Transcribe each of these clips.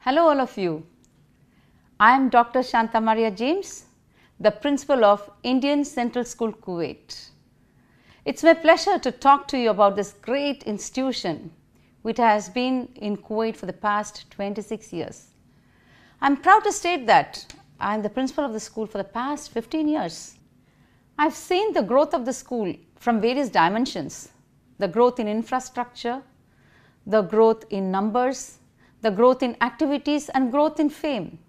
Hello all of you. I am Dr. Shanta Maria James, the principal of Indian Central School, Kuwait. It's my pleasure to talk to you about this great institution which has been in Kuwait for the past 26 years. I'm proud to state that I am the principal of the school for the past 15 years. I've seen the growth of the school from various dimensions: the growth in infrastructure, the growth in numbers, the growth in activities and growth in fame.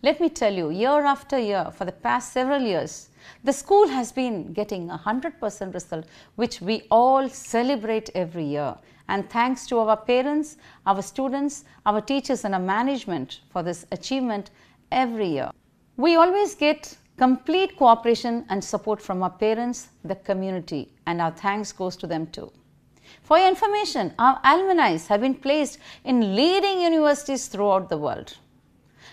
Let me tell you, year after year for the past several years, the school has been getting 100% result, which we all celebrate every year. And thanks to our parents, our students, our teachers and our management for this achievement every year. We always get complete cooperation and support from our parents, the community, and our thanks goes to them too. For your information, our alumni have been placed in leading universities throughout the world.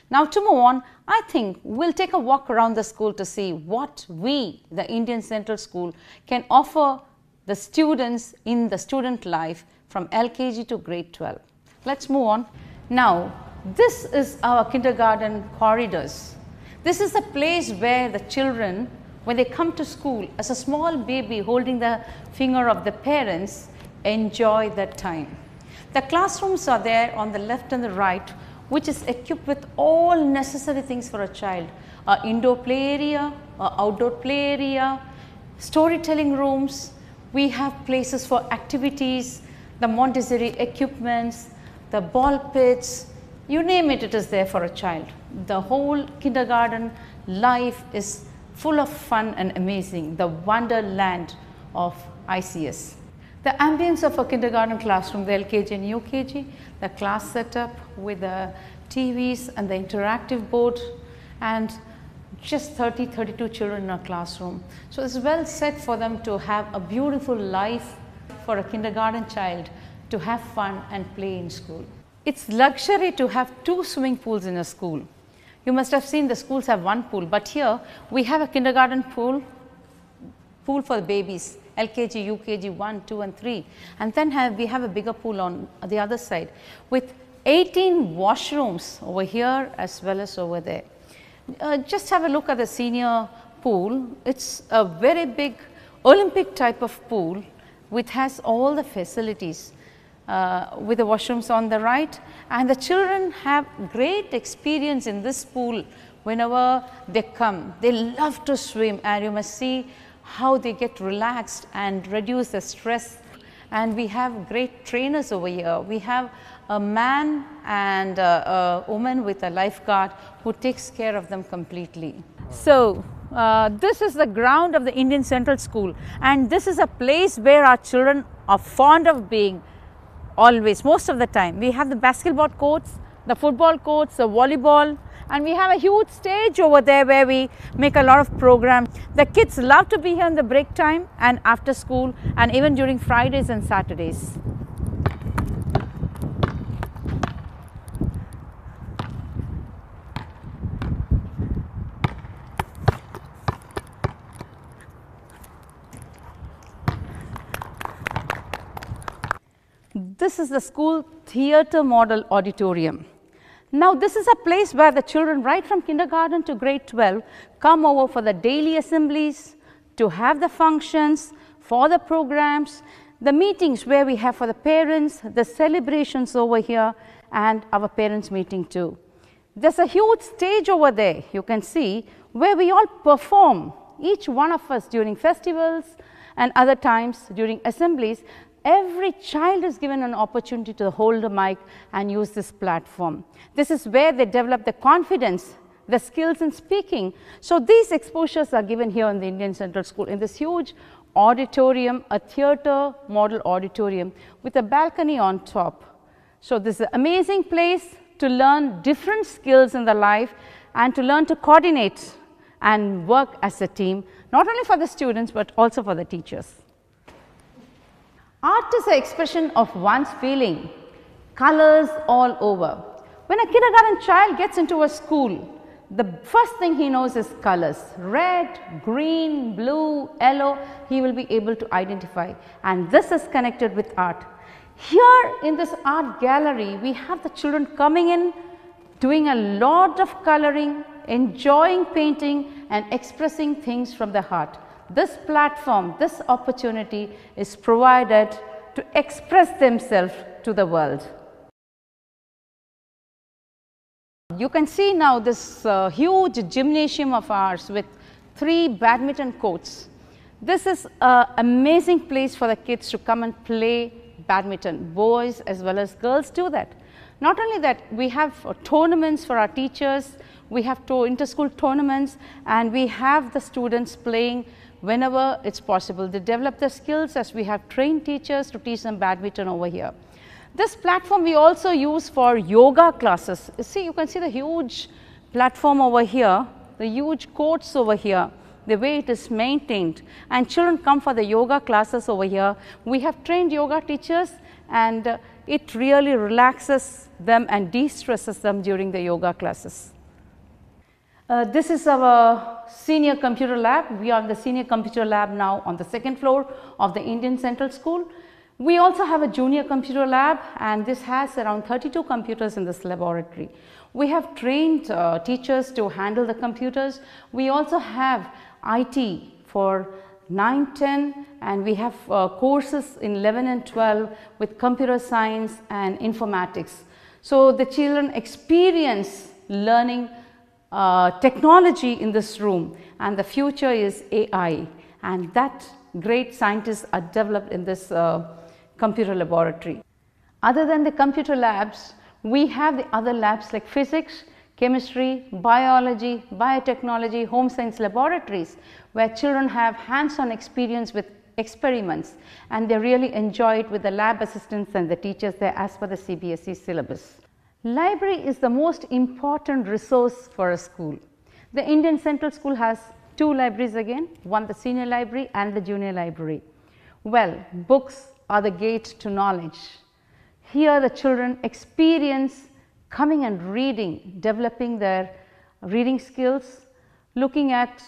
Now to move on, I think we'll take a walk around the school to see what we, the Indian Central School, can offer the students in the student life from LKG to grade 12. Let's move on. Now, this is our kindergarten corridors. This is the place where the children, when they come to school as a small baby holding the finger of the parents, enjoy that time. The classrooms are there on the left and the right, which is equipped with all necessary things for a child: an indoor play area, an outdoor play area, storytelling rooms. We have places for activities, the Montessori equipments, the ball pits, you name it, it is there for a child. The whole kindergarten life is full of fun and amazing, the wonderland of ICS. The ambience of a kindergarten classroom, the LKG and UKG, the class setup with the TVs and the interactive board, and just 32 children in a classroom. So it's well set for them to have a beautiful life for a kindergarten child to have fun and play in school. It's luxury to have 2 swimming pools in a school. You must have seen the schools have 1 pool, but here we have a kindergarten pool for the babies. LKG, UKG 1, 2 and 3, and then we have a bigger pool on the other side with 18 washrooms over here as well as over there. Just have a look at the senior pool. It's a very big Olympic type of pool which has all the facilities with the washrooms on the right, and the children have great experience in this pool whenever they come. They love to swim, and you must see how they get relaxed and reduce the stress. And we have great trainers over here. We have a man and a woman with a lifeguard who takes care of them completely. So this is the ground of the Indian Central School, and this is a place where our children are fond of being always, most of the time. We have the basketball courts, the football courts, the volleyball, and we have a huge stage over there where we make a lot of programs. The kids love to be here in the break time and after school, and even during Fridays and Saturdays. This is the school theatre model auditorium. Now this is a place where the children right from kindergarten to grade 12 come over for the daily assemblies, to have the functions, for the programs, the meetings where we have for the parents, the celebrations over here, and our parents meeting too. There's a huge stage over there, you can see, where we all perform, each one of us during festivals and other times during assemblies. Every child is given an opportunity to hold a mic and use this platform. This is where they develop the confidence, the skills in speaking. So these exposures are given here in the Indian Central School in this huge auditorium, a theatre model auditorium with a balcony on top. So this is an amazing place to learn different skills in the life and to learn to coordinate and work as a team, not only for the students but also for the teachers. Art is an expression of one's feeling, colors all over. When a kindergarten child gets into a school, the first thing he knows is colors: red, green, blue, yellow. He will be able to identify, and this is connected with art. Here in this art gallery, we have the children coming in doing a lot of coloring, enjoying painting and expressing things from the heart. This platform, this opportunity is provided to express themselves to the world. You can see now this huge gymnasium of ours with 3 badminton courts. This is an amazing place for the kids to come and play badminton. Boys as well as girls do that. Not only that, we have tournaments for our teachers, we have inter-school tournaments, and we have the students playing whenever it's possible. They develop their skills as we have trained teachers to teach them badminton over here. This platform we also use for yoga classes. See, you can see the huge platform over here, the huge courts over here, the way it is maintained, and children come for the yoga classes over here. We have trained yoga teachers, and it really relaxes them and de-stresses them during the yoga classes. This is our senior computer lab. We are in the senior computer lab now on the 2nd floor of the Indian Central School. We also have a junior computer lab, and this has around 32 computers in this laboratory. We have trained teachers to handle the computers. We also have IT for 9, 10, and we have courses in 11 and 12 with computer science and informatics. So the children experience learning technology in this room, and the future is AI, and that great scientists are developed in this computer laboratory. Other than the computer labs, we have the other labs like physics, chemistry, biology, biotechnology, home science laboratories, where children have hands-on experience with experiments, and they really enjoy it with the lab assistants and the teachers there as per the CBSE syllabus. Library is the most important resource for a school. The Indian Central School has 2 libraries again, one the senior library and the junior library. Well, books are the gate to knowledge. Here the children experience coming and reading, developing their reading skills, looking at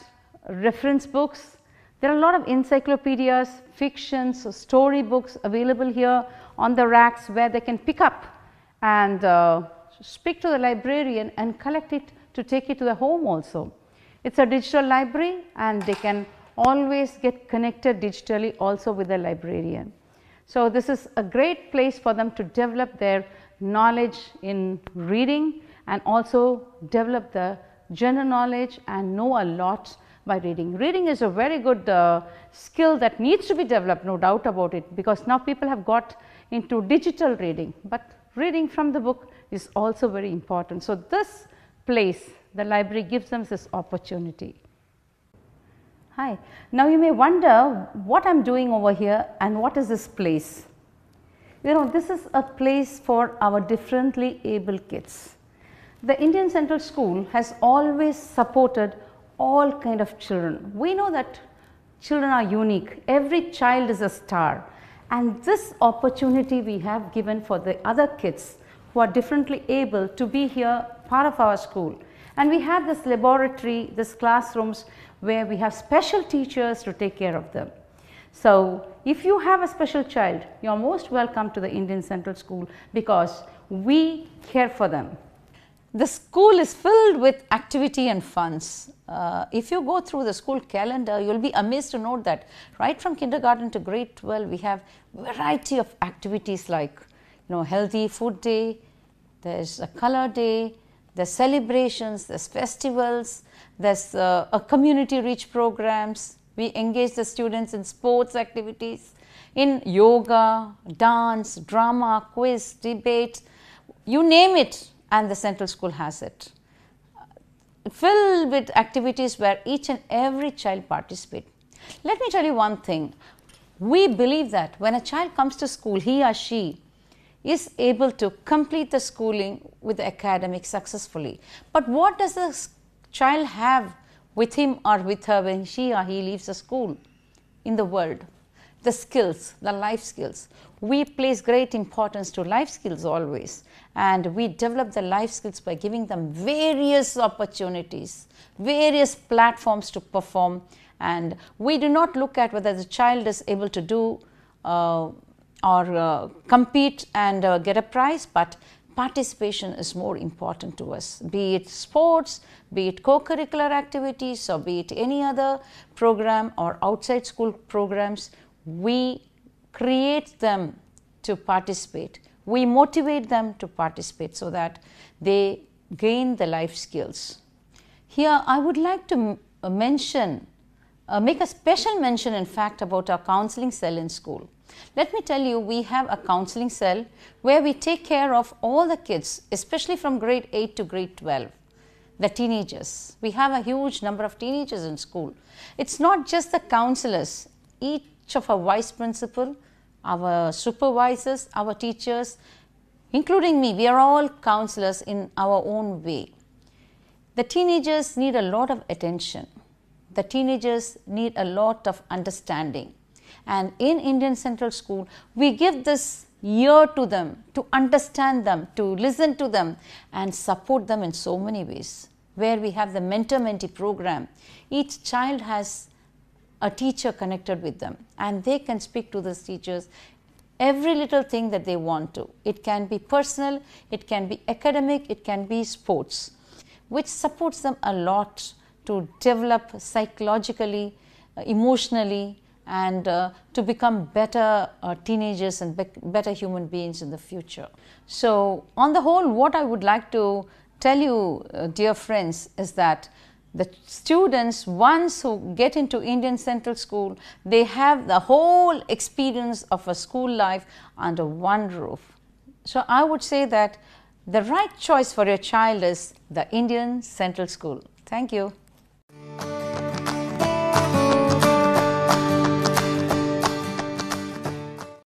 reference books. There are a lot of encyclopedias, fictions, story books available here on the racks where they can pick up and speak to the librarian and collect it to take it to the home also. It's a digital library, and they can always get connected digitally also with the librarian. So this is a great place for them to develop their knowledge in reading and also develop the general knowledge and know a lot by reading. Reading is a very good skill that needs to be developed, no doubt about it, because now people have got into digital reading, but reading from the book is also very important. So this place, the library, gives them this opportunity. Hi, now you may wonder what I am doing over here and what is this place. You know, this is a place for our differently able kids. The Indian Central School has always supported all kind of children. We know that children are unique, every child is a star, and this opportunity we have given for the other kids who are differently able to be here part of our school. And we have this laboratory, this classrooms where we have special teachers to take care of them. So if you have a special child, you are most welcome to the Indian Central School because we care for them. The school is filled with activity and funs. If you go through the school calendar, you will be amazed to note that right from kindergarten to grade 12, we have variety of activities like, healthy food day, there's a color day, there's celebrations, there's festivals, there's a community reach programs. We engage the students in sports activities, in yoga, dance, drama, quiz, debate, you name it, and the Central School has it. Filled with activities where each and every child participates. Let me tell you one thing. We believe that when a child comes to school, he or she is able to complete the schooling with the academics successfully. But what does the child have with him or with her when she or he leaves the school in the world? The skills, the life skills. We place great importance to life skills always, and we develop the life skills by giving them various opportunities, various platforms to perform, and we do not look at whether the child is able to do or compete and get a prize, but participation is more important to us, be it sports, be it co-curricular activities, or be it any other program or outside school programs. We create them to participate. We motivate them to participate so that they gain the life skills. Here I would like to make a special mention in fact about our counseling cell in school. Let me tell you, we have a counseling cell where we take care of all the kids, especially from grade 8 to grade 12, the teenagers. We have a huge number of teenagers in school. It's not just the counselors, each of our vice principal, our supervisors, our teachers, including me, we are all counselors in our own way. The teenagers need a lot of attention. The teenagers need a lot of understanding. And in Indian Central School, we give this ear to them, to understand them, to listen to them and support them in so many ways. Where we have the mentor-mentee program, each child has a teacher connected with them and they can speak to these teachers every little thing that they want to. It can be personal, it can be academic, it can be sports, which supports them a lot to develop psychologically, emotionally, and to become better teenagers and better human beings in the future. So on the whole, what I would like to tell you, dear friends, is that the students, once who get into Indian Central School, they have the whole experience of a school life under one roof. So I would say that the right choice for your child is the Indian Central School. Thank you.